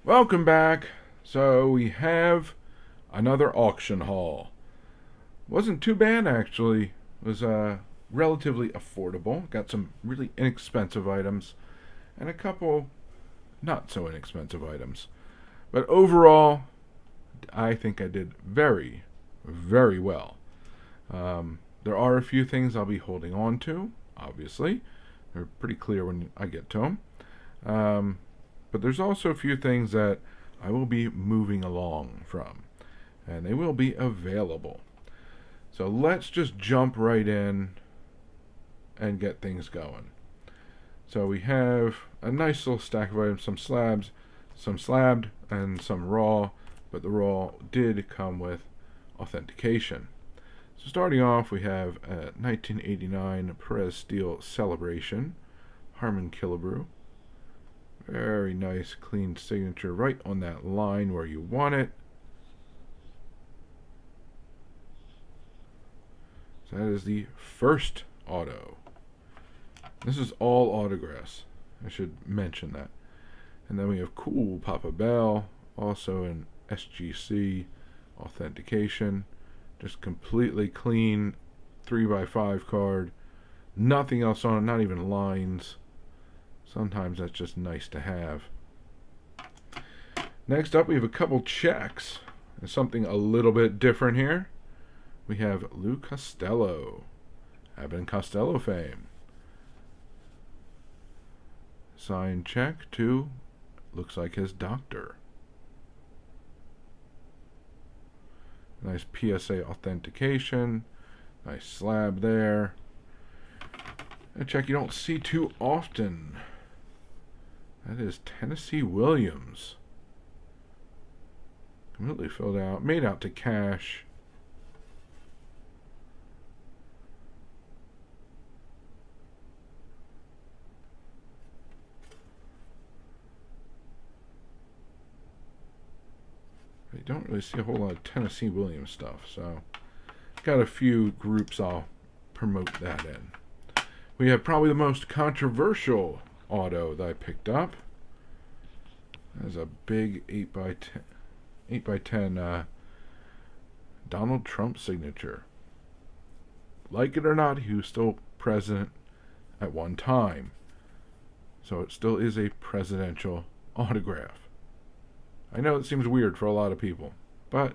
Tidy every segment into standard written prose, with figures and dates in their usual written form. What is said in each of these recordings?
Welcome back. So we have another auction haul. Wasn't too bad actually. It was relatively affordable. Got some really inexpensive items and a couple not so inexpensive items. But overall, I think I did very, very well. There are a few things I'll be holding on to, obviously. They're pretty clear when I get to them. But there's also a few things that I will be moving along from, and they will be available. So let's just jump right in and get things going. So we have a nice little stack of items, some slabbed, and some raw, but the raw did come with authentication. So starting off, we have a 1989 Perez Steel Celebration, Harmon Killebrew. Very nice, clean signature right on that line where you want it. So that is the first auto. This is all autographs. I should mention that. And then we have Cool Papa Bell, also an SGC authentication. Just completely clean 3x5 card. Nothing else on it, not even lines. Sometimes that's just nice to have. Next up, we have a couple checks. There's something a little bit different here. We have Lou Costello, Abbott and Costello fame. Signed check to, looks like his doctor. Nice PSA authentication. Nice slab there. A check you don't see too often. That is Tennessee Williams. Completely filled out. Made out to cash. I don't really see a whole lot of Tennessee Williams stuff, so got a few groups I'll promote that in. We have probably the most controversial auto that I picked up. There's a big 8x10 Donald Trump signature. Like it or not, he was still president at one time. So it still is a presidential autograph. I know it seems weird for a lot of people, but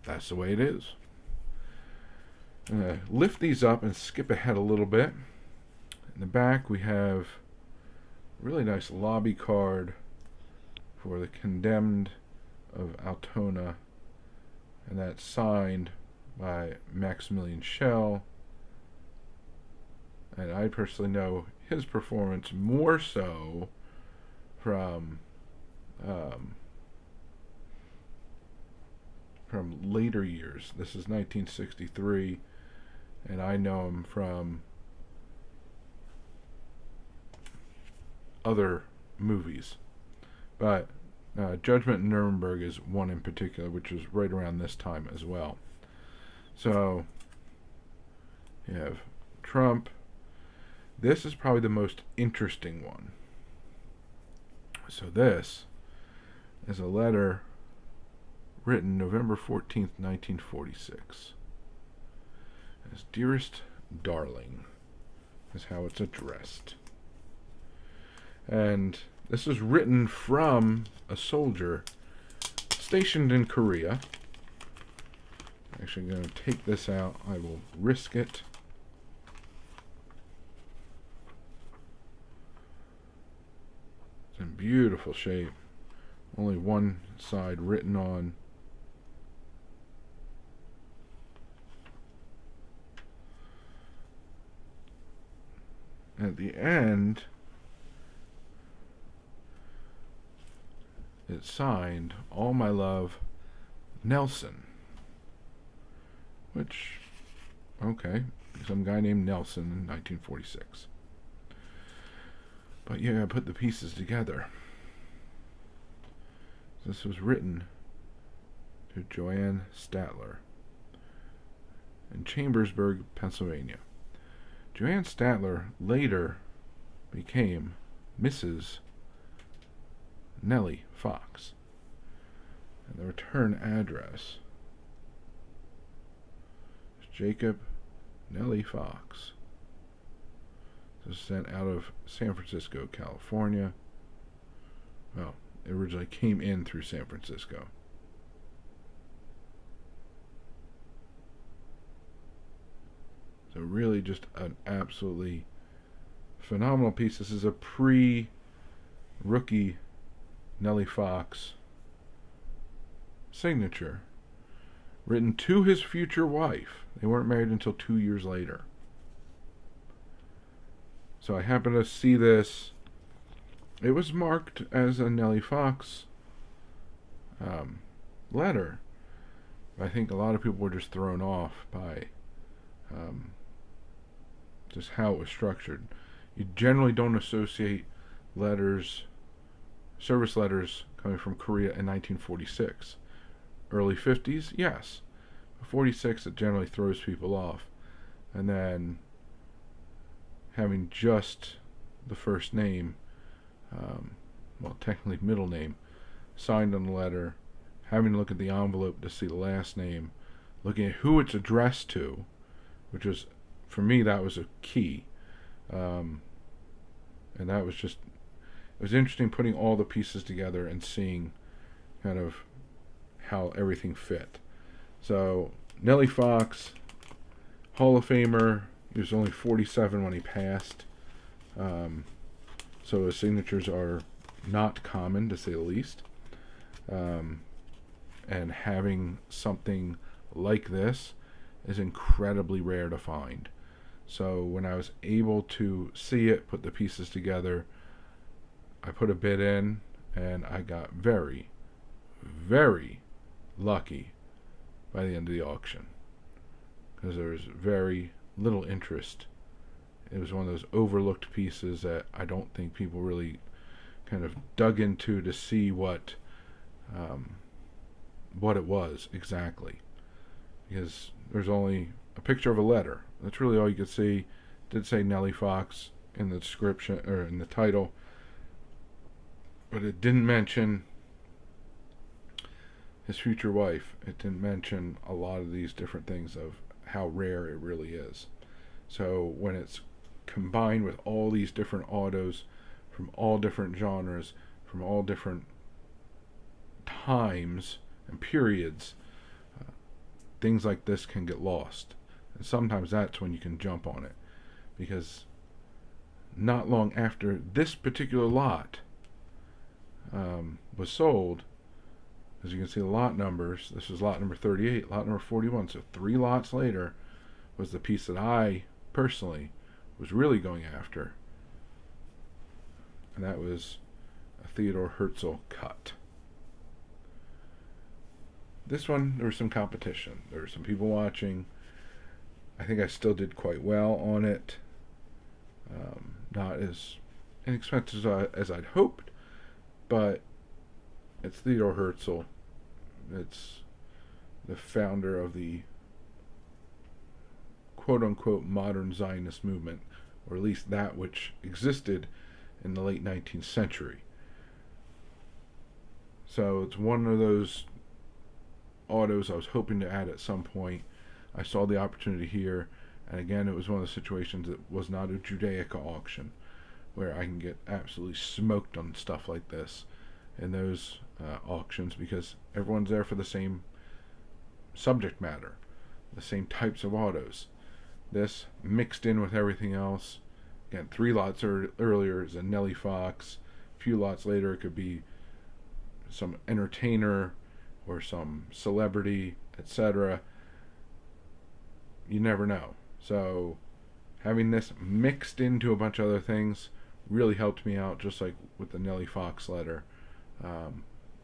that's the way it is. I'm going to lift these up and skip ahead a little bit. In the back, we have a really nice lobby card for the Condemned of Altona, and that's signed by Maximilian Schell. And I personally know his performance more so from later years. This is 1963, and I know him from other movies. But Judgment in Nuremberg is one in particular, which is right around this time as well. So you have Trump. This is probably the most interesting one. So this is a letter written November 14th, 1946. As Dearest Darling is how it's addressed. And this is written from a soldier stationed in Korea. I'm actually going to take this out. I will risk it. It's in beautiful shape. Only one side written on. At the end, it's signed, All My Love, Nelson. Which, okay, some guy named Nelson in 1946. But yeah, I put the pieces together. This was written to Joanne Statler in Chambersburg, Pennsylvania. Joanne Statler later became Mrs. Nellie Fox. And the return address is Jacob Nellie Fox. This is sent out of San Francisco, California. Well, it originally came in through San Francisco. So really just an absolutely phenomenal piece. This is a pre-rookie Nellie Fox signature written to his future wife. They weren't married until 2 years later. So I happened to see this. It was marked as a Nellie Fox letter. I think a lot of people were just thrown off by just how it was structured. You generally don't associate letters, service letters coming from Korea in 1946. Early 50s, yes. 46, it generally throws people off. And then having just the first name, well, technically middle name, signed on the letter, having to look at the envelope to see the last name, looking at who it's addressed to, which was, for me, that was a key. And that was just, it was interesting putting all the pieces together and seeing kind of how everything fit. So, Nellie Fox, Hall of Famer. He was only 47 when he passed. So his signatures are not common, to say the least. And having something like this is incredibly rare to find. So when I was able to see it, put the pieces together, I put a bid in, and I got very, very lucky by the end of the auction, because there was very little interest. It was one of those overlooked pieces that I don't think people really kind of dug into to see what it was exactly, because there's only a picture of a letter. That's really all you could see. It did say Nellie Fox in the description or in the title, but it didn't mention his future wife. It didn't mention a lot of these different things of how rare it really is. So when it's combined with all these different autos from all different genres, from all different times and periods, things like this can get lost. And sometimes that's when you can jump on it, because not long after this particular lot was sold, as you can see the lot numbers, this is lot number 38, lot number 41, so 3 lots later was the piece that I personally was really going after, and that was a Theodore Herzl cut. This one, there was some competition. There were some people watching. I think I still did quite well on it. Not as inexpensive as I'd hoped, but it's Theodore Herzl. It's the founder of the quote-unquote modern Zionist movement, or at least that which existed in the late 19th century. So it's one of those autos I was hoping to add at some point. I saw the opportunity here, and again, it was one of the situations that was not a Judaica auction, where I can get absolutely smoked on stuff like this in those auctions, because everyone's there for the same subject matter, the same types of autos. This mixed in with everything else. Again, 3 lots earlier is a Nellie Fox. A few lots later, it could be some entertainer or some celebrity, etc. You never know. So having this mixed into a bunch of other things really helped me out, just like with the Nellie Fox letter.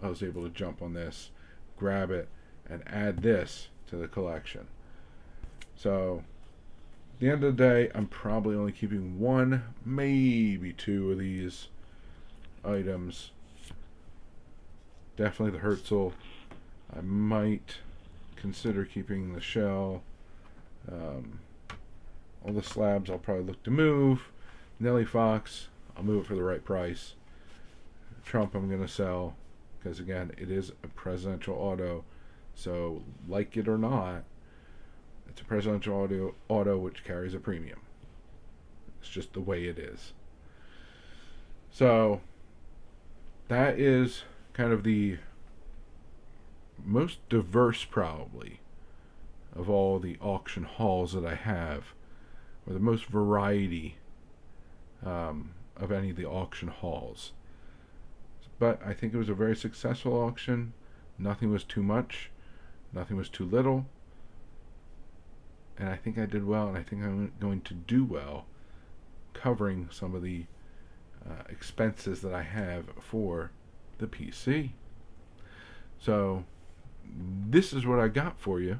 I was able to jump on this, grab it, and add this to the collection. So at the end of the day, I'm probably only keeping 1, maybe 2 of these items. Definitely the Herzl. I might consider keeping the shell. All the slabs I'll probably look to move. Nellie Fox, I'll move it for the right price. Trump I'm going to sell, because again, it is a presidential auto. So, like it or not, it's a presidential auto which carries a premium. It's just the way it is. So, that is kind of the most diverse, probably, of all the auction hauls that I have, or the most variety of any of the auction hauls. But I think it was a very successful auction. Nothing was too much, nothing was too little, and I think I did well, and I think I'm going to do well covering some of the expenses that I have for the PC. So this is what I got for you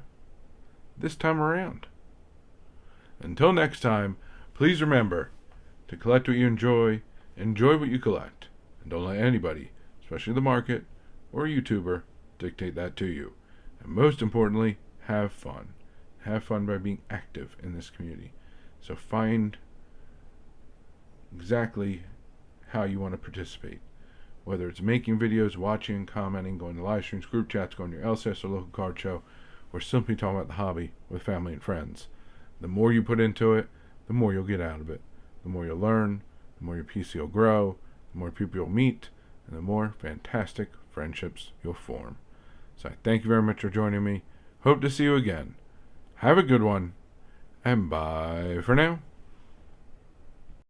this time around. Until next time, please remember to collect what you enjoy what you collect, and don't let anybody, especially the market or a YouTuber, dictate that to you. And most importantly, have fun. Have fun by being active in this community. So find exactly how you want to participate. Whether it's making videos, watching, commenting, going to live streams, group chats, going to your LCS or local card show, or simply talking about the hobby with family and friends. The more you put into it, the more you'll get out of it. The more you'll learn, the more your PC will grow, the more people you'll meet, and the more fantastic friendships you'll form. So I thank you very much for joining me. Hope to see you again. Have a good one, and bye for now.